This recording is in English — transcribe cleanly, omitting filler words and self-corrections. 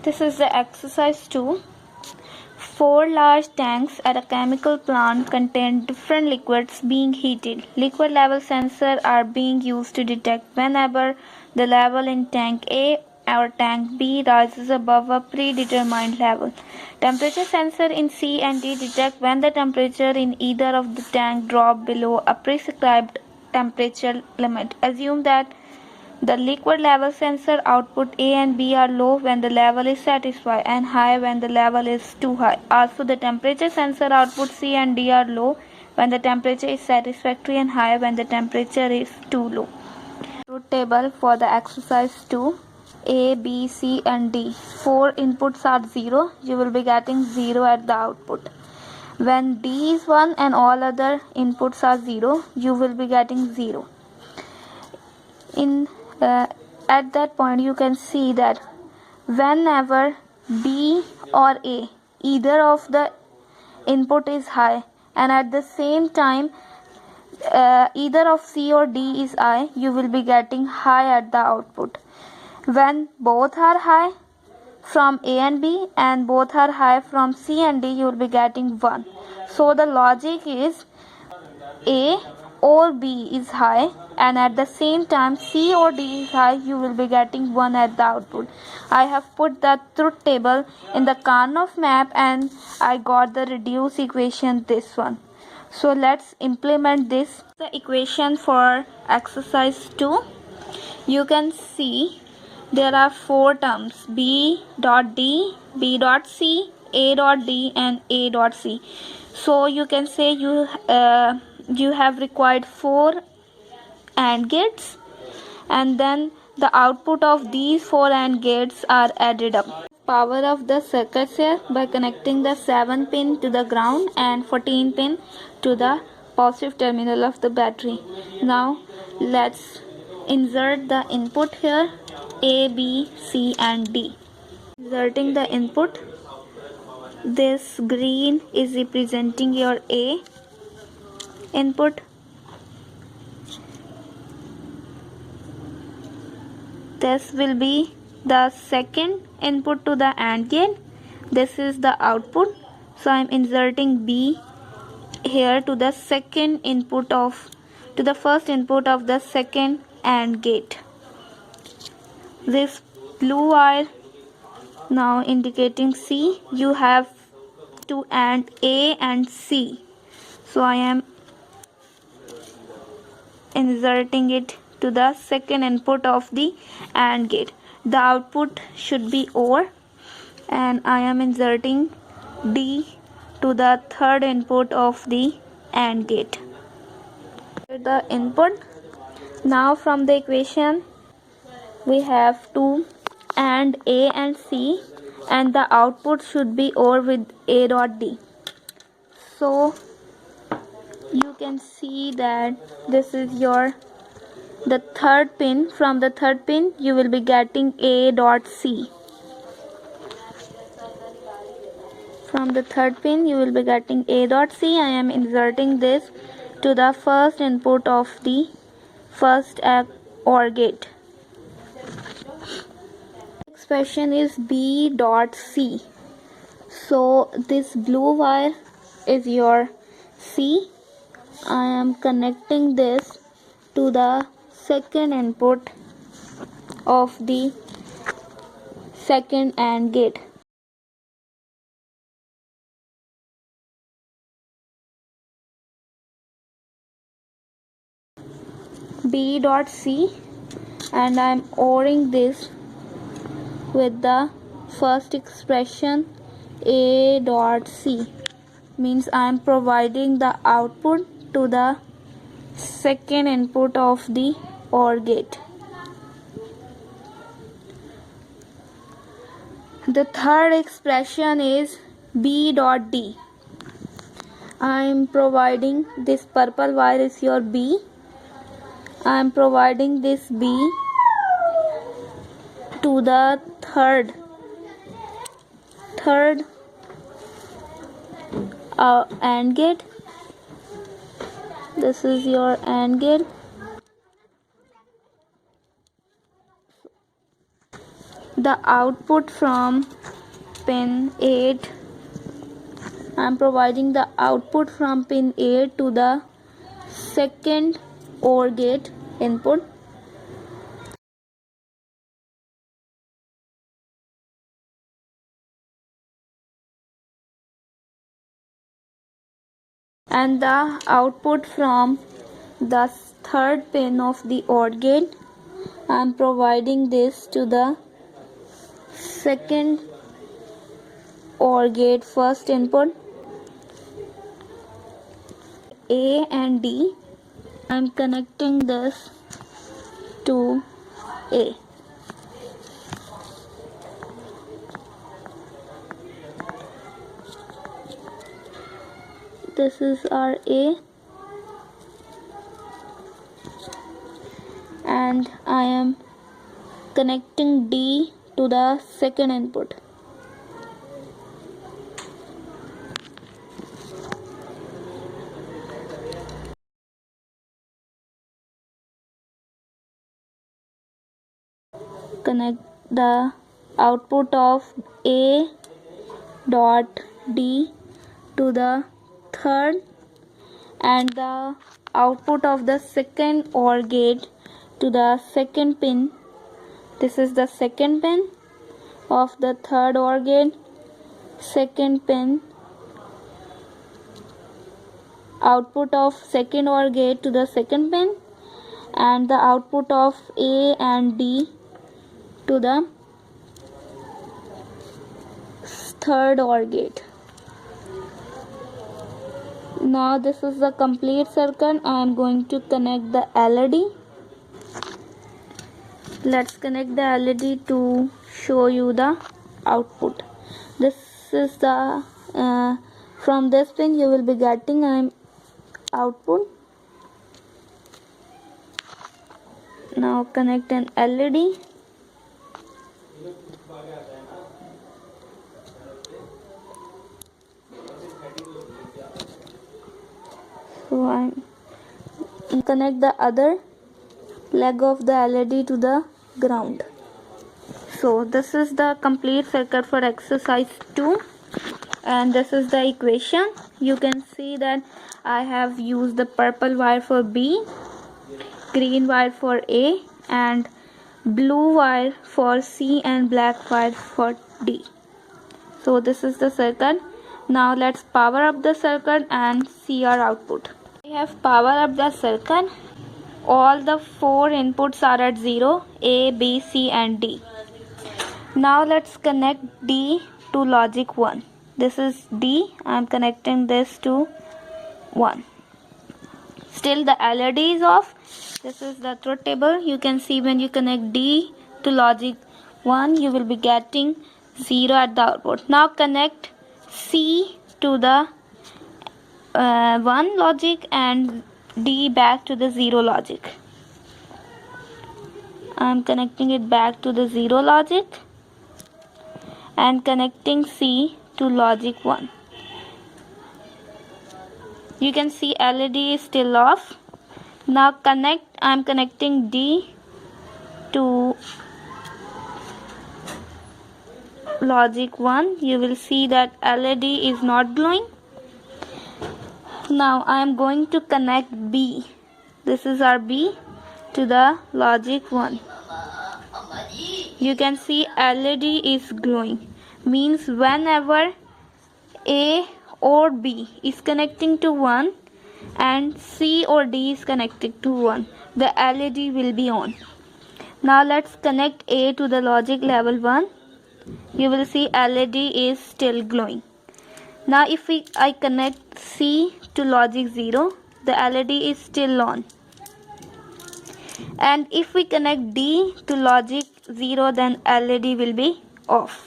This is the exercise 2. 4 large tanks at a chemical plant contain different liquids being heated. Liquid level sensors are being used to detect whenever the level in tank A or tank B rises above a predetermined level. Temperature sensor in C and D detect when the temperature in either of the tank drop below a prescribed temperature limit. Assume that the liquid level sensor output A and B are low when the level is satisfied and high when the level is too high. Also, the temperature sensor output C and D are low when the temperature is satisfactory and high when the temperature is too low. Truth table for the exercise 2. A, B, C and D. 4 inputs are 0. You will be getting 0 at the output. When D is 1 and all other inputs are 0, you will be getting 0. At that point you can see that whenever B or A, either of the input is high, and at the same time either of C or D is high, you will be getting high at the output. When both are high from A and B and both are high from C and D, you will be getting 1. So the logic is A or B is high and at the same time C or D is high, you will be getting 1 at the output. I have put the truth table in the Karnaugh map and I got the reduced equation, this one. So let's implement this. The equation for exercise 2. You can see there are 4 terms: B dot D, B dot C, A dot D and A dot C. So you can say you have required 4 AND gates, and then the output of these 4 AND gates are added up. Power of the circuits here by connecting the 7 pin to the ground and 14 pin to the positive terminal of the battery. Now let's insert the input here, A, B, C and D. Inserting the input, this green is representing your A input, this will be the second input to the AND gate, this is the output. So I am inserting B here to the second input to the first input of the second AND gate. This blue wire now indicating C, you have to AND A and C. So I am inserting it to the second input of the AND gate. The output should be OR, and I am inserting D to the third input of the AND gate. The input. Now from the equation we have to AND A and C, and the output should be OR with A dot D. So you can see that this is the third pin. From the third pin you will be getting A dot C. From the third pin you will be getting A dot C. I am inserting this to the first input of the first OR gate. Expression is B dot C. So this blue wire is your C. I am connecting this to the second input of the second AND gate. B dot C, and I am ORing this with the first expression A dot C, means I am providing the output to the second input of the OR gate. The third expression is B dot D. I am providing this purple wire is your B. I am providing this B to the third AND gate. This is your AND gate. the output from pin 8. I'm providing the output from pin 8 to the second OR gate input. And the output from the third pin of the OR gate, I'm providing this to the second OR gate first input. A and D, I'm connecting this to A. This is our A, and I am connecting D to the second input. Connect the output of A dot D to the third, and the output of the second OR gate to the second pin. This is the second pin of the third OR gate, second pin, output of second OR gate to the second pin, and the output of A and D to the third OR gate. Now this is the complete circuit. I am going to connect the LED. Let's connect the LED to show you the output. This is the from this pin you will be getting output. Now connect an LED. So I connect the other leg of the LED to the ground. So this is the complete circuit for exercise 2, and this is the equation. You can see that I have used the purple wire for B, green wire for A, and blue wire for C, and black wire for D. So this is the circuit. Now let's power up the circuit and see our output. We have powered up the circuit. All the 4 inputs are at 0, A, B, C and D. Now let's connect D to logic 1. This is D. I am connecting this to 1. Still the LED is off. This is the truth table. You can see when you connect D to logic 1, you will be getting 0 at the output. Now connect C to the 1 logic and D back to the 0 logic. I am connecting it back to the 0 logic and connecting C to logic 1. You can see LED is still off. Now I am connecting D to logic 1. You will see that LED is not glowing. Now I am going to connect B. This is our B to the logic 1. You can see LED is glowing. Means whenever A or B is connecting to 1 and C or D is connected to 1, the LED will be on. Now let's connect A to the logic level 1. You will see LED is still glowing. Now if I connect C to logic 0, the LED is still on. And if we connect D to logic 0, then LED will be off.